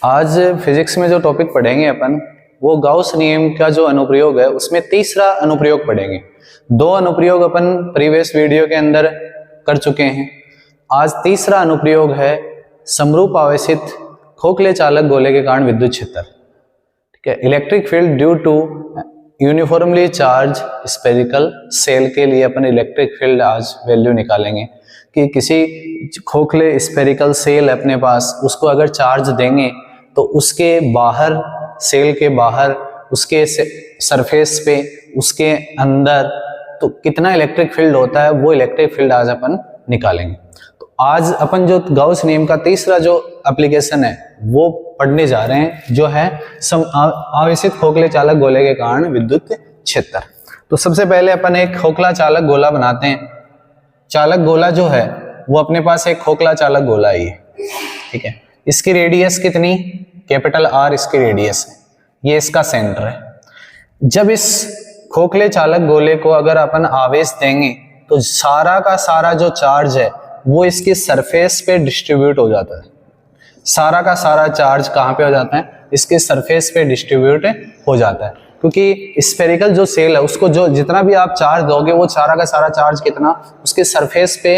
आज फिजिक्स में जो टॉपिक पढ़ेंगे अपन वो गाउस नियम का जो अनुप्रयोग है उसमें तीसरा अनुप्रयोग पढ़ेंगे। दो अनुप्रयोग अपन प्रीवियस वीडियो के अंदर कर चुके हैं। आज तीसरा अनुप्रयोग है समरूप आवेशित खोखले चालक गोले के कारण विद्युत क्षेत्र। ठीक है, electric field due to uniformly charge spherical shell के लिए अपन इलेक्ट्रिक फील्ड आज वैल्यू निकालेंगे कि किसी खोखले स्फेरिकल सेल अपने पास, उसको अगर चार्ज देंगे तो उसके बाहर, सेल के बाहर, उसके सरफेस पे, उसके अंदर तो कितना इलेक्ट्रिक फील्ड होता है, वो इलेक्ट्रिक फील्ड आज अपन निकालेंगे। तो आज अपन जो गाउस नियम का तीसरा जो एप्लीकेशन है वो पढ़ने जा रहे हैं, जो है आवेशित खोखले चालक गोले के कारण विद्युत क्षेत्र। तो सबसे पहले अपन एक खोखला चालक गोला बनाते हैं। चालक गोला जो है वो अपने पास एक खोखला चालक गोला ही है। ठीक है, इसकी रेडियस कितनी, कैपिटल आर इसकी रेडियस है, ये इसका सेंटर है। जब इस खोखले चालक गोले को अगर अपन आवेश देंगे तो सारा का सारा जो चार्ज है वो इसकी सरफेस पे डिस्ट्रीब्यूट हो जाता है। सारा का सारा चार्ज कहाँ पे हो जाता है, इसके सरफेस पे डिस्ट्रीब्यूट हो जाता है, क्योंकि स्फेरिकल जो सेल है उसको जो जितना भी आप चार्ज दोगे वो सारा का सारा चार्ज कितना उसके सरफेस पे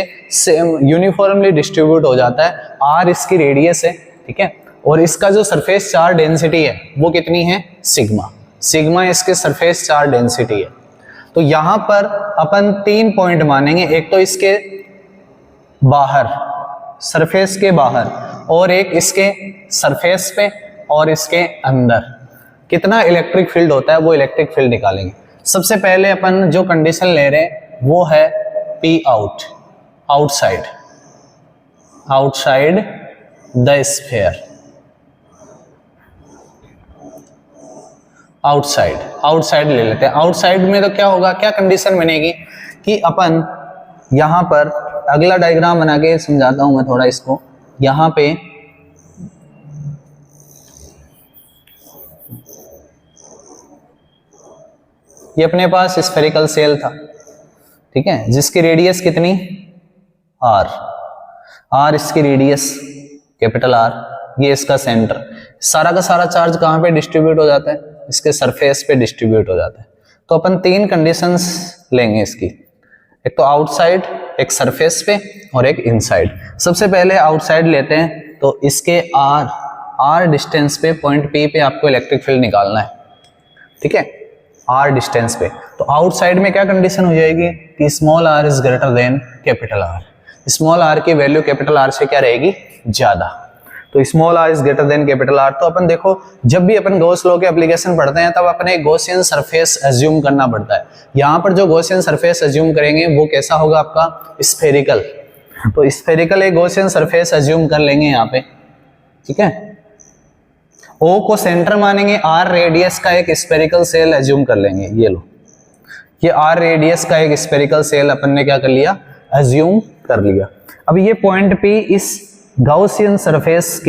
यूनिफॉर्मली डिस्ट्रीब्यूट हो जाता है। आर इसकी रेडियस है, ठीक है, और इसका जो सरफेस चार्ज डेंसिटी है वो कितनी है, सिग्मा। सिग्मा इसके सरफेस चार्ज डेंसिटी है। तो यहां पर अपन 3 पॉइंट मानेंगे, एक तो इसके बाहर, सरफेस के बाहर, और एक इसके सरफेस पे, और इसके अंदर कितना इलेक्ट्रिक फील्ड होता है वो इलेक्ट्रिक फील्ड निकालेंगे। सबसे पहले अपन जो कंडीशन ले रहे हैं वो है P out, outside, outside the sphere, outside, outside ले लेते हैं। आउटसाइड में तो क्या होगा, क्या कंडीशन बनेगी कि अपन यहां पर अगला डायग्राम बना के समझाता हूं मैं थोड़ा इसको। यहां पे ये अपने पास स्फेरिकल सेल था, ठीक है, जिसकी रेडियस कितनी, आर, आर इसकी रेडियस कैपिटल आर, ये इसका सेंटर। सारा का सारा चार्ज कहां पे डिस्ट्रीब्यूट हो जाता है, इसके सरफेस पे डिस्ट्रीब्यूट हो जाता है। तो अपन 3 कंडीशंस लेंगे इसकी, एक तो आउटसाइड, एक सरफेस पे, और एक इनसाइड। सबसे पहले आउटसाइड लेते हैं। तो इसके आर डिस्टेंस पे, पॉइंट पी पे आपको इलेक्ट्रिक फील्ड निकालना है, ठीक है, आर डिस्टेंस पे। तो आउटसाइड में क्या कंडीशन हो जाएगी कि small R is greater than capital R. Small R की वैल्यू कैपिटल आर से क्या रहेगी, ज्यादा। तो small R is greater than capital R. तो अपन देखो, जब भी अपन गॉस लॉ के एप्लीकेशन पढ़ते हैं तब अपने गॉसियन सरफेस एज्यूम करना पड़ता है। यहाँ पर जो गॉसियन सरफेस एज्यूम करेंगे वो कैसा होगा आपका, स्फेरिकल। तो स्फेरिकल एक गॉसियन सरफेस एज्यूम कर लेंगे यहाँ पे, ठीक है। ओ को सेंटर मानेंगे, आर रेडियस का एक स्फेरिकल सेल एज्यूम कर लेंगे। ये लो, ये आर रेडियस का एक स्फेरिकल सेल अपन ने क्या कर लिया, एज्यूम कर लिया। अब ये पॉइंट पी इस गाउसियन सरफेस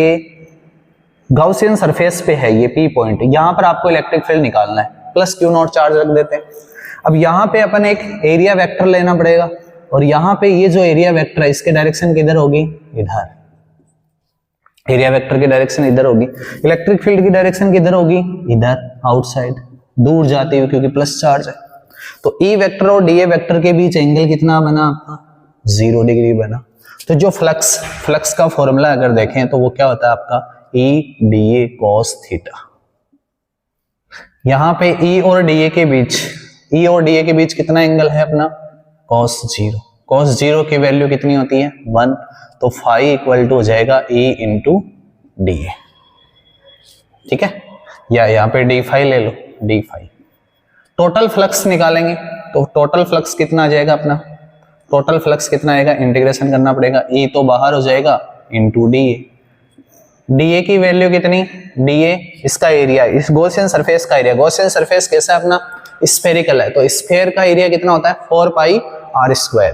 पे है, ये पी पॉइंट। यहां पर आपको इलेक्ट्रिक फील्ड निकालना है, प्लस क्यू नॉट चार्ज रख देते हैं। अब यहां पे अपन एक एरिया वेक्टर लेना पड़ेगा, और यहां पे ये जो एरिया वेक्टर है इसके डायरेक्शन किधर होगी, इधर। एरिया वेक्टर की डायरेक्शन इधर होगी, इलेक्ट्रिक फील्ड की डायरेक्शन किधर होगी, इधर, आउटसाइड, दूर जाती हुई, क्योंकि प्लस चार्ज है। तो ई वेक्टर और डी ए वेक्टर के बीच एंगल कितना बना आपका, 0 डिग्री बना। तो जो फ्लक्स का फॉर्मूला अगर देखें तो वो क्या होता है आपका, E D A cos theta. यहां पे ई और डी ए के बीच कितना एंगल है अपना, कॉस 0। कॉस 0 की वैल्यू कितनी होती है, 1। तो फाई इक्वल टू हो जाएगा ई इंटू डी ए, ठीक है, या यहाँ पे डी फाई ले लो, डी फाई। टोटल फ्लक्स निकालेंगे तो टोटल फ्लक्स कितना आ जाएगा अपना, टोटल फ्लक्स कितना आएगा, इंटीग्रेशन करना पड़ेगा, ई तो बाहर हो जाएगा into D A. D A की वैल्यू कितनी, डी ए इसका एरिया, इस गॉसियन सरफेस का एरिया। गॉसियन सरफेस कैसा है अपना, स्फेरिकल है, तो स्फेयर का एरिया कितना होता है, 4 पाई आर स्क्वायर।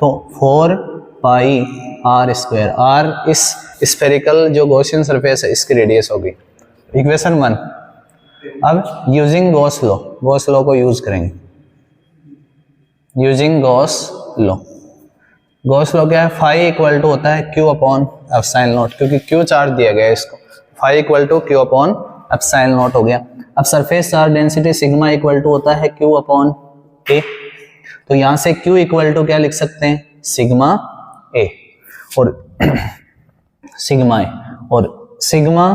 तो 4 पाई आर स्क्वायर, आर इस स्फेरिकल जो गॉसियन सरफेस है इसकी रेडियस होगी। इक्वेशन 1। अब यूजिंग गॉस लॉ को यूज करेंगे, using Gauss law. Gauss law क्या है, फाई इक्वल टू होता है क्यू अपॉन एप्सिलॉन नॉट, क्योंकि क्यू चार्ज दिया गया है इसको। Phi equal to Q upon epsilon naught हो गया। अब surface charge density sigma equal to होता है क्यू अपॉन ए, तो यहां से क्यू इक्वल टू क्या लिख सकते हैं, सिग्मा ए और सिग्मा ए, और सिग्मा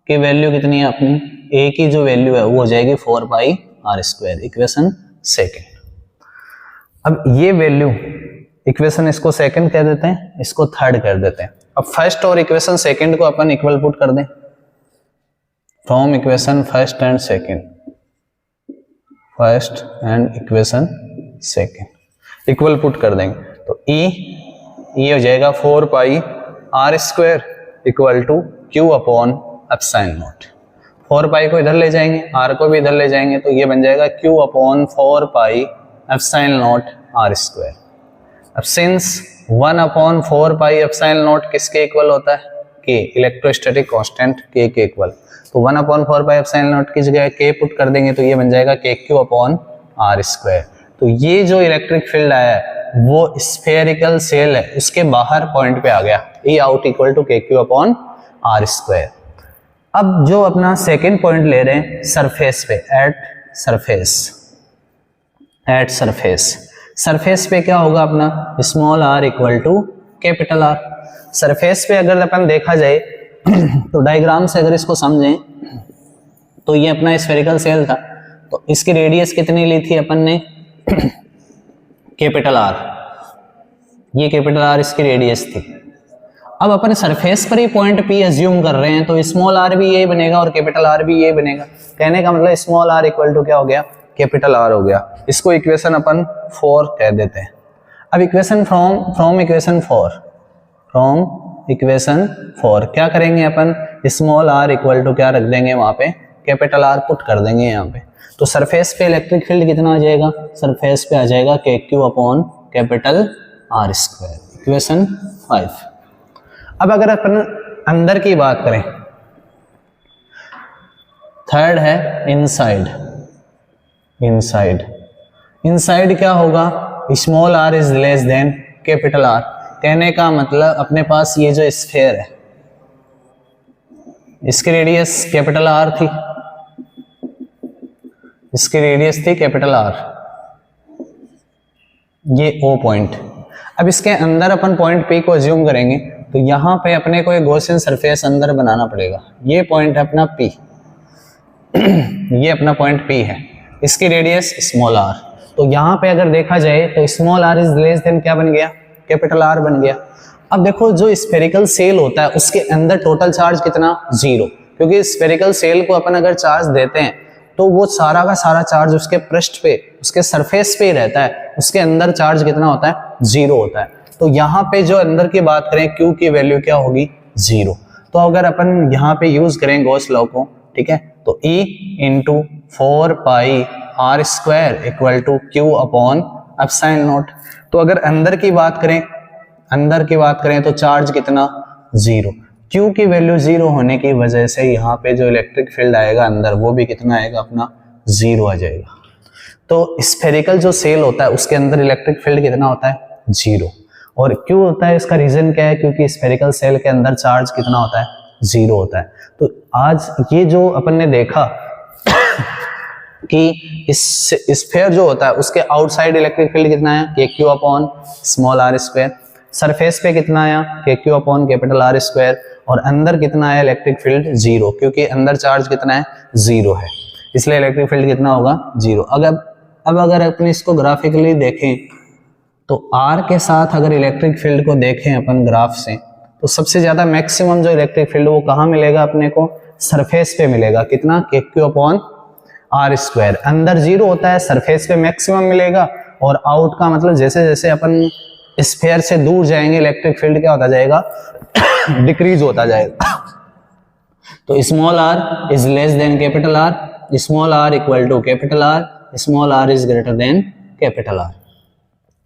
की वैल्यू कितनी है अपनी, ए की जो वैल्यू है वो हो जाएगी 4 pi R square, equation second. अब ये वैल्यू इक्वेशन इसको सेकंड कह देते हैं, इसको थर्ड कर देते हैं। अब फर्स्ट और इक्वेशन सेकंड को अपन इक्वल पुट कर दें, from equation first and second, first and equation second equal put कर देंगे तो ई हो जाएगा 4 pi R square equal to Q upon epsilon naught. 4 pi को इधर ले जाएंगे, आर को भी इधर ले जाएंगे, तो ये बन जाएगा Q upon 4 pi epsilon naught R square. अब since 1 upon 4 pi epsilon naught किसके इक्वल होता है, के, इलेक्ट्रोस्टैटिक कांस्टेंट के इक्वल, तो 1 अपॉन 4 पाई एप्सिलॉन नॉट की जगह के पुट कर देंगे तो ये बन जाएगा के क्यू अपॉन आर स्क्वायर। तो ये जो इलेक्ट्रिक फील्ड आया है वो स्फेरिकल सेल है, उसके बाहर पॉइंट पे आ गया, ई आउट इक्वल टू के क्यू अपॉन आर स्क्वायर। अब जो अपना सेकेंड पॉइंट ले रहे हैं सरफेस पे, एट सरफेस पे क्या होगा अपना, small R equal to capital R. Surface पे अगर अपन देखा जाए तो डायग्राम से अगर इसको समझें तो ये अपना स्फेरिकल सेल था, तो इसकी रेडियस कितनी ली थी अपन ने, कैपिटल आर, ये कैपिटल आर इसकी रेडियस थी। अब अपन सरफेस पर ही पॉइंट पी एज्यूम कर रहे हैं तो स्मॉल आर भी ये बनेगा और कैपिटल आर भी ये बनेगा। कहने का मतलब स्मॉल आर इक्वल टू क्या हो गया, कैपिटल आर हो गया। इसको इक्वेशन अपन 4 कह देते हैं। अब इक्वेशन फ्रॉम इक्वेशन 4 क्या करेंगे अपन, स्मॉल आर इक्वल टू क्या रख देंगे वहां पे, कैपिटल आर पुट कर देंगे यहाँ पे। तो सरफेस पे इलेक्ट्रिक फील्ड कितना आ जाएगा, सरफेस पे आ जाएगा के Q upon capital R square, equation 5। अब अगर अपन अंदर की बात करें, थर्ड है इनसाइड क्या होगा, small R is less than capital R. कहने का मतलब अपने पास ये जो स्फीयर है इसकी रेडियस कैपिटल आर थी, इसकी रेडियस थी कैपिटल आर, ये ओ पॉइंट। अब इसके अंदर अपन पॉइंट पी को अज्यूम करेंगे तो यहां पे अपने को एक गॉसियन सरफेस अंदर बनाना पड़ेगा। ये पॉइंट है अपना पी ये अपना पॉइंट पी है, इसकी रेडियस स्मॉल आर। तो यहां पे अगर देखा जाए तो small R is less than क्या बन गया, कैपिटल आर बन गया। अब देखो जो स्फेरिकल सेल होता है उसके अंदर टोटल चार्ज कितना, 0, क्योंकि स्फेरिकल सेल को अपन अगर चार्ज देते हैं तो वो सारा का सारा चार्ज उसके पृष्ठ पे, उसके सरफेस पे ही रहता है, उसके अंदर चार्ज कितना होता है, 0 होता है। तो यहाँ पे जो अंदर की बात करें Q की वैल्यू क्या होगी, 0। तो अगर अपन यहाँ पे यूज करें गॉस लॉ को, ठीक है, तो E into 4 pi R square equal to Q upon epsilon naught. तो अगर अंदर की बात करें तो चार्ज कितना, 0। Q की वैल्यू 0 होने की वजह से यहाँ पे जो इलेक्ट्रिक फील्ड आएगा अंदर वो भी कितना आएगा अपना, 0 आ जाएगा। तो स्फेरिकल जो सेल होता है उसके अंदर इलेक्ट्रिक फील्ड कितना होता है, 0। और क्यों होता है, इसका रीजन क्या है, क्योंकि स्फेरिकल सेल के अंदर चार्ज कितना होता है, 0 होता है। तो आज ये जो अपन ने देखा कि इस स्फीयर जो होता है उसके आउटसाइड इलेक्ट्रिक फील्ड कितना है, K Q upon small R square. Surface पे कितना आया, K Q upon capital R square. और अंदर कितना है इलेक्ट्रिक फील्ड, 0, क्योंकि अंदर चार्ज कितना है, 0 है, इसलिए इलेक्ट्रिक फील्ड कितना होगा, 0। अब अगर अपन इसको ग्राफिकली देखें तो R के साथ अगर इलेक्ट्रिक फील्ड को देखें अपन ग्राफ से, तो सबसे ज्यादा मैक्सिमम जो इलेक्ट्रिक फील्ड वो कहाँ मिलेगा अपने को, सरफेस पे मिलेगा। कितना, के क्यू अपॉन आर स्क्वायर। अंदर 0 होता है, सरफेस पे मैक्सिमम मिलेगा। और आउट का मतलब जैसे जैसे अपन स्फीयर से दूर जाएंगे इलेक्ट्रिक फील्ड क्या होता जाएगा, डिक्रीज होता जाएगा। तो small R is less than capital R, small R equal to capital R, small R is greater than capital R,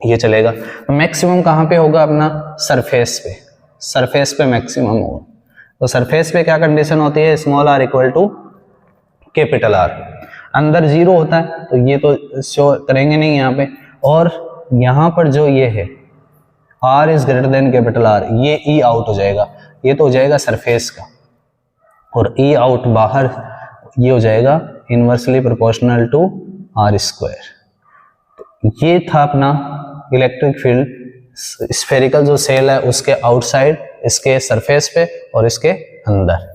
ये चलेगा। मैक्सिमम कहाँ पे होगा अपना, सरफेस पे मैक्सिमम होगा। तो सरफेस पे क्या कंडीशन होती है, small R equal to capital R. अंदर 0 होता है तो ये तो शो करेंगे नहीं यहाँ पे। और यहाँ पर जो ये है R is greater than capital R, ये E आउट हो जाएगा, ये तो हो जाएगा सरफेस का। और ई आउट बाहर, ये हो जाएगा inversely proportional to R square. ये था अपना इलेक्ट्रिक फील्ड स्फेरिकल जो सेल है उसके आउटसाइड, इसके सरफेस पे और इसके अंदर।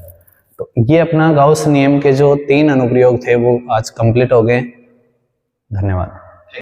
तो ये अपना गाउस नियम के जो 3 अनुप्रयोग थे वो आज कंप्लीट हो गए। धन्यवाद।